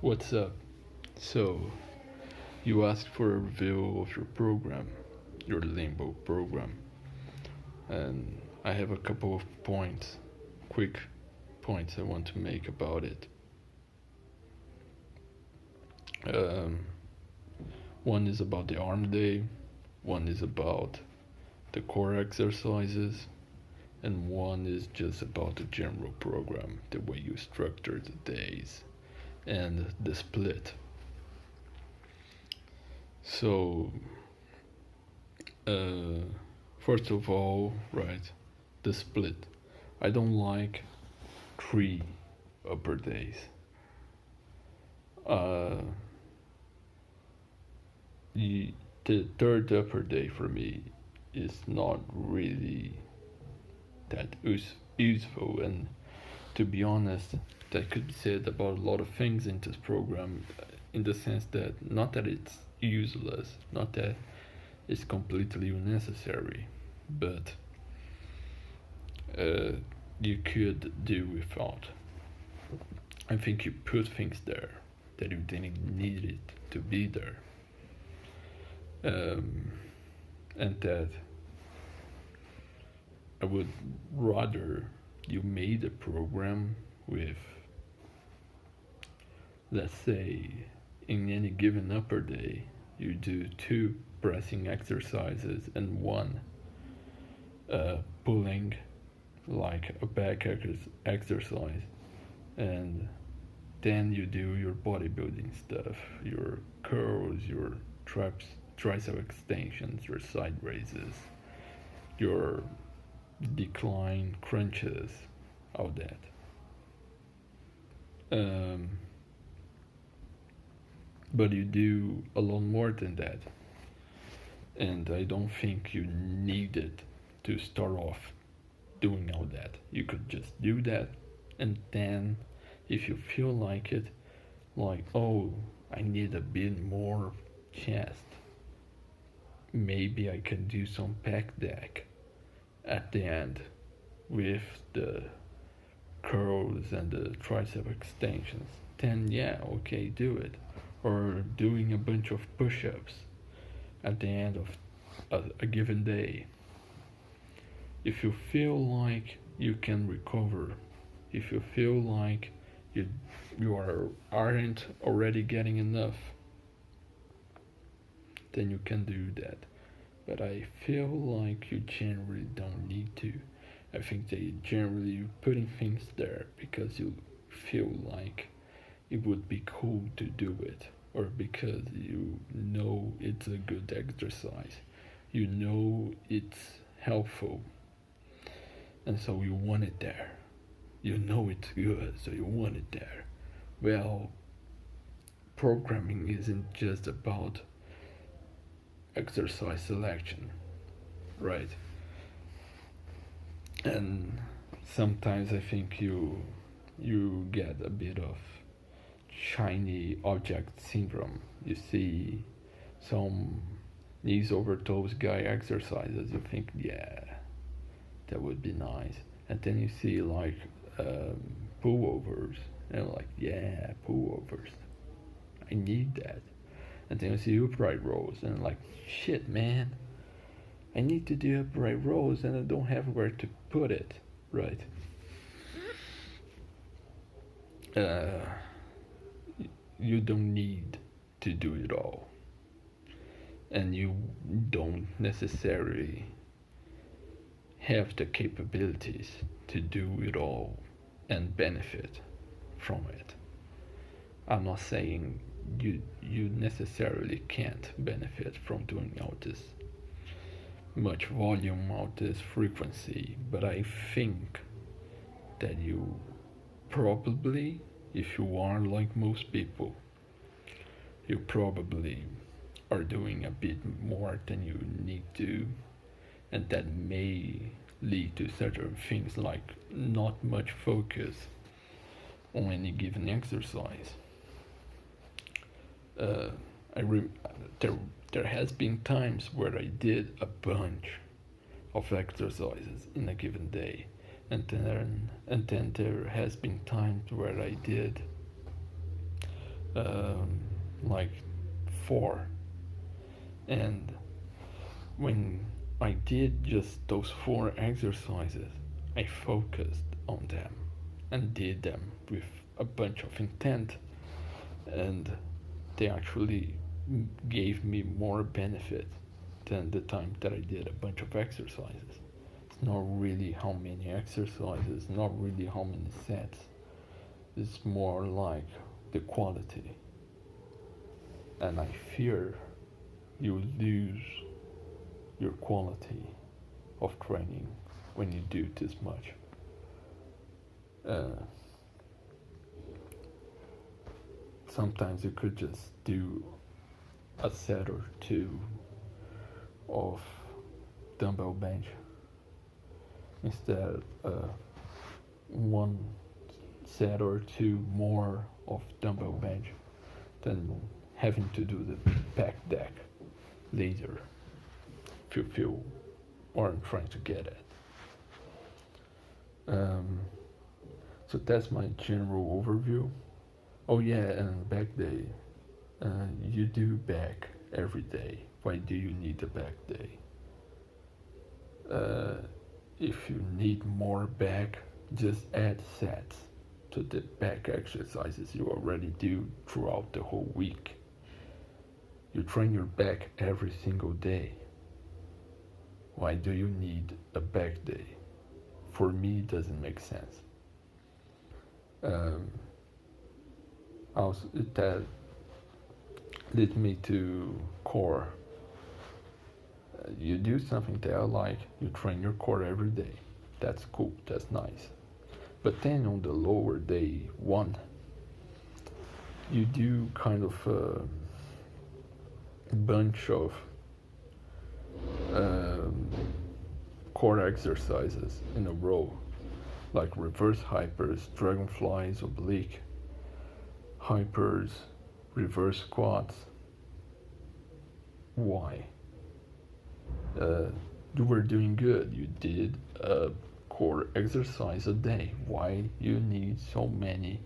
What's up? So, you asked for a review of your program, your Limbo program, and I have a couple of points, quick points I want to make about it. Um, one is about the arm day, one is about the core exercises, and one is just about the general program, the way you structure the days, and the split. So, uh, first of all, right, the split. I don't like three upper days. Uh, the, the third upper day for me is not really that useful, and to be honest, that could be said about a lot of things in this program, in the sense that not that it's useless, not that it's completely unnecessary, but uh, you could do without. I think you put things there that you didn't need it to be there, and that I would rather you made a program with, let's say, in any given upper day, you do two pressing exercises and one pulling, like a back exercise, and then you do your bodybuilding stuff, your curls, your tricep extensions, your side raises, your decline crunches, all that. Um, but you do a lot more than that, and I don't think you needed to start off doing all that. You could just do that, and then if you feel like it, like, oh, I need a bit more chest, maybe I can do some pec deck at the end with the curls and the tricep extensions. Then yeah, okay, do it. Or doing a bunch of push-ups at the end of a given day. If you feel like you can recover, if you feel like you aren't already getting enough, then you can do that. But I feel like you generally don't need to. I think that generally you're putting things there because you feel like it would be cool to do it, or because you know it's a good exercise, you know it's helpful, and so you want it there. You know it's good, so you want it there. Well, programming isn't just about exercise selection, right? And sometimes I think you get a bit of shiny object syndrome. You see some knees over toes guy exercises, you think, yeah, that would be nice. And then you see like pullovers, and like, yeah, pullovers, I need that. And then you see upright rows, and like, shit, man, I need to do upright rows, and I don't have where to put it, right? Uh, you don't need to do it all, and you don't necessarily have the capabilities to do it all and benefit from it. I'm not saying you necessarily can't benefit from doing all this much volume, all this frequency, but I think that you probably, if you are like most people, you probably are doing a bit more than you need to, and that may lead to certain things like not much focus on any given exercise. Uh, I re- there there has been times where I did a bunch of exercises in a given day, and then there has been times where I did um, like 4. And when I did just those 4 exercises, I focused on them and did them with a bunch of intent, and they actually gave me more benefit than the time that I did a bunch of exercises. It's not really how many exercises, not really how many sets. It's more like the quality. And I fear you lose your quality of training when you do this much. Sometimes you could just do a set or 2 of dumbbell bench instead one set or 2 more of dumbbell bench than having to do the back deck later, if you feel what I'm trying to get at. So that's my general overview. Oh yeah, and back day. You do back every day. Why do you need a back day? If you need more back, just add sets to the back exercises you already do throughout the whole week. You train your back every single day. Why do you need a back day? For me, it doesn't make sense. Also, that leads me to core. You do something that I like, you train your core every day. That's cool, that's nice. But then on the lower day 1, you do kind of a bunch of core exercises in a row, like reverse hypers, dragonflies, oblique, hypers, reverse squats. Why? You were doing good. You did a core exercise a day. Why you need so many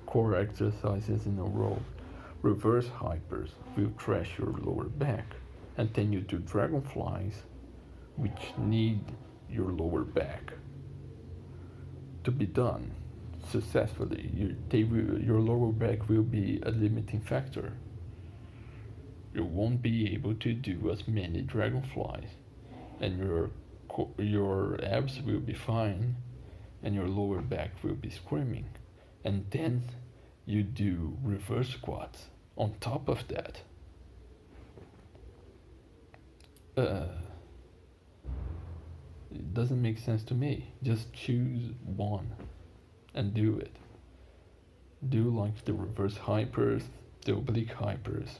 core exercises in a row? Reverse hypers will trash your lower back, and then you do dragonflies, which need your lower back to be done successfully. Your lower back will be a limiting factor. You won't be able to do as many dragonflies, and your abs will be fine, and your lower back will be screaming. And then you do reverse squats on top of that. It doesn't make sense to me. Just choose one and do it. Do like the reverse hypers, the oblique hypers,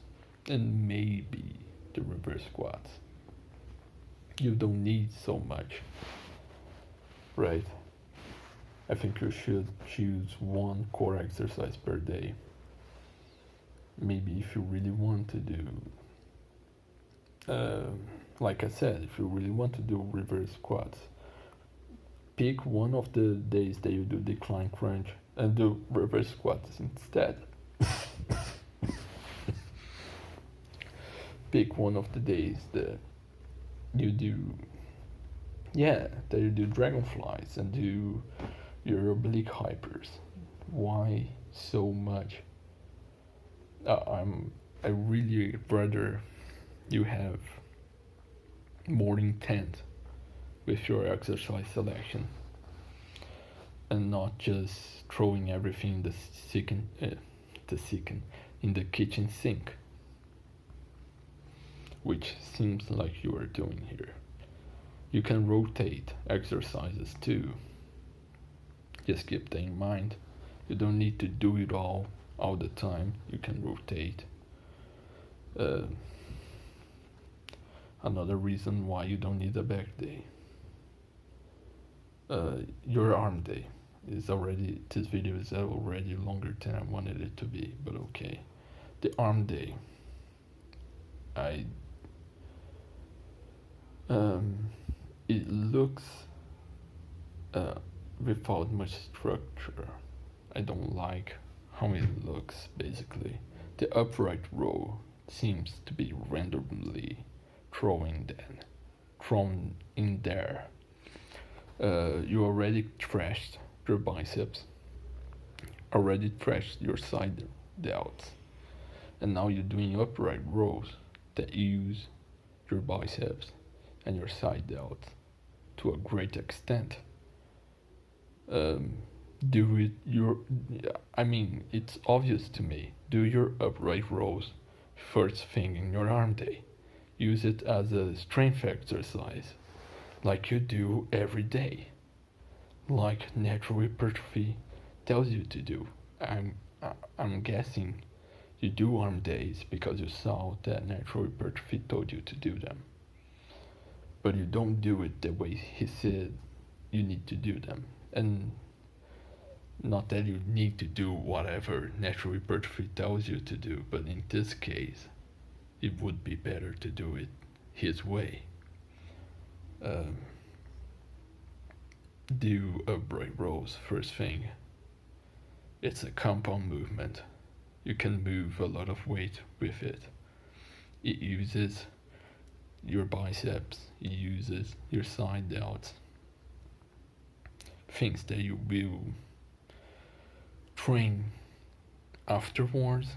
and maybe the reverse squats. You don't need so much, right? I think you should choose one core exercise per day. Maybe if you really want to do, like I said, if you really want to do reverse squats, pick one of the days that you do decline crunch and do reverse squats instead. Pick one of the days that you do, that you do dragonflies and do your oblique hypers. Why so much? I really rather you have more intent with your exercise selection and not just throwing everything in the kitchen sink, which seems like you are doing here. You can rotate exercises too. Just keep that in mind. You don't need to do it all the time. You can rotate. Another reason why you don't need a back day. Your arm day is already, this video is already longer than I wanted it to be, but okay. The arm day, it looks without much structure. I don't like how it looks, basically. the upright row seems to be randomly thrown in there. You already trashed your biceps, already trashed your side delts, and now you're doing upright rows that use your biceps and your side delts to a great extent. Um, do it your I mean, it's obvious to me. Do your upright rows first thing in your arm day. Use it as a strength exercise like you do every day, like natural hypertrophy tells you to do. I'm guessing you do arm days because you saw that natural hypertrophy told you to do them, but you don't do it the way he said you need to do them. And not that you need to do whatever natural hypertrophy tells you to do, but in this case, it would be better to do it his way. Um, do upright rows first thing. It's a compound movement. You can move a lot of weight with it. It uses your biceps, it uses your side delts, things that you will train afterwards,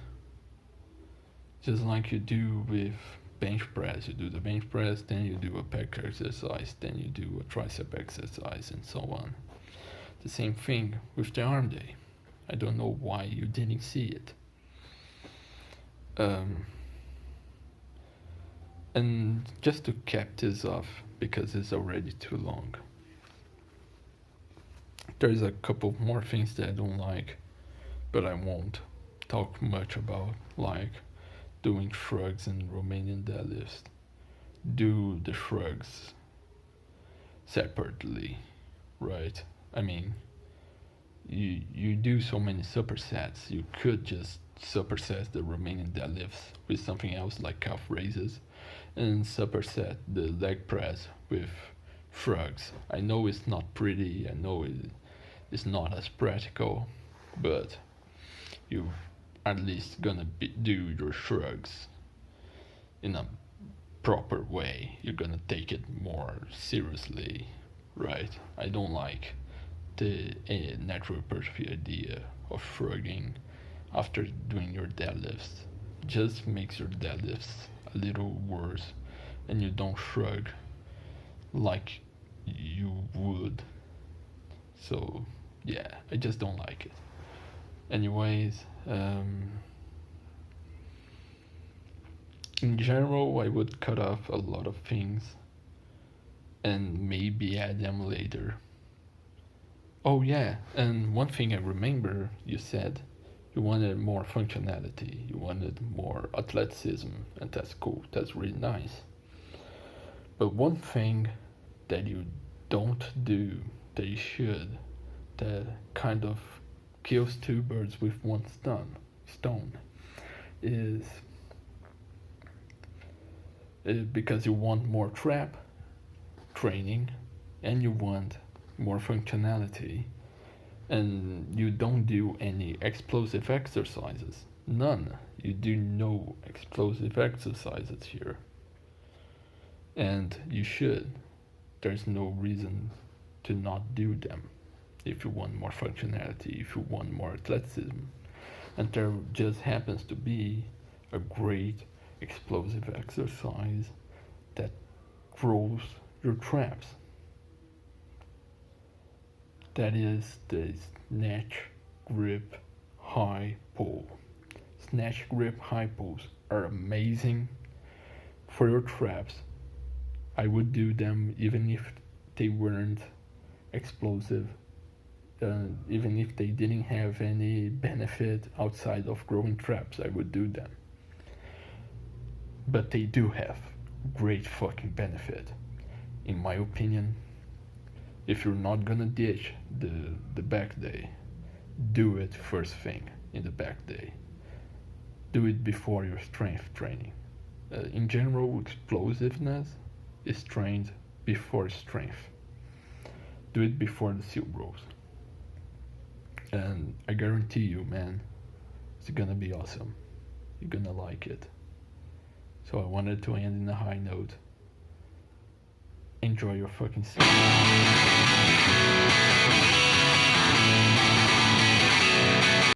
just like you do with bench press. You do the bench press, then you do a pec exercise, then you do a tricep exercise, and so on. The same thing with the arm day. I don't know why you didn't see it. And just to cap this off, because it's already too long, there's a couple more things that I don't like, but I won't talk much about, like doing shrugs and Romanian deadlifts. Do the shrugs separately, right? I mean, you do so many supersets, you could just superset the Romanian deadlifts with something else like calf raises, and superset the leg press with shrugs. I know it's not pretty, I know it's not as practical, but you at least gonna do your shrugs in a proper way. You're gonna take it more seriously, right? I don't like the natural hypertrophy idea of shrugging after doing your deadlifts. Just makes your deadlifts a little worse, and you don't shrug like you would. So yeah, I just don't like it. Anyways, in general, I would cut off a lot of things and maybe add them later. Oh yeah, and one thing I remember you said you wanted more functionality, you wanted more athleticism, and that's cool, that's really nice. But one thing that you don't do, that you should, that kind of kills two birds with one stone, is because you want more trap training and you want more functionality, and you don't do any explosive exercises. None. You do no explosive exercises here. And you should. There's no reason to not do them if you want more functionality, if you want more athleticism. And there just happens to be a great explosive exercise that grows your traps. That is the snatch, grip, high pull. Snatch, grip, high pulls are amazing for your traps. I would do them even if they weren't explosive, even if they didn't have any benefit outside of growing traps, I would do them. But they do have great fucking benefit. In my opinion, if you're not gonna ditch the back day, do it first thing in the back day. Do it before your strength training. In general, explosiveness is trained before strength. Do it before the seal rows. And I guarantee you, man, it's gonna be awesome. you're gonna like it. So I wanted to end in a high note. Enjoy your fucking sleep.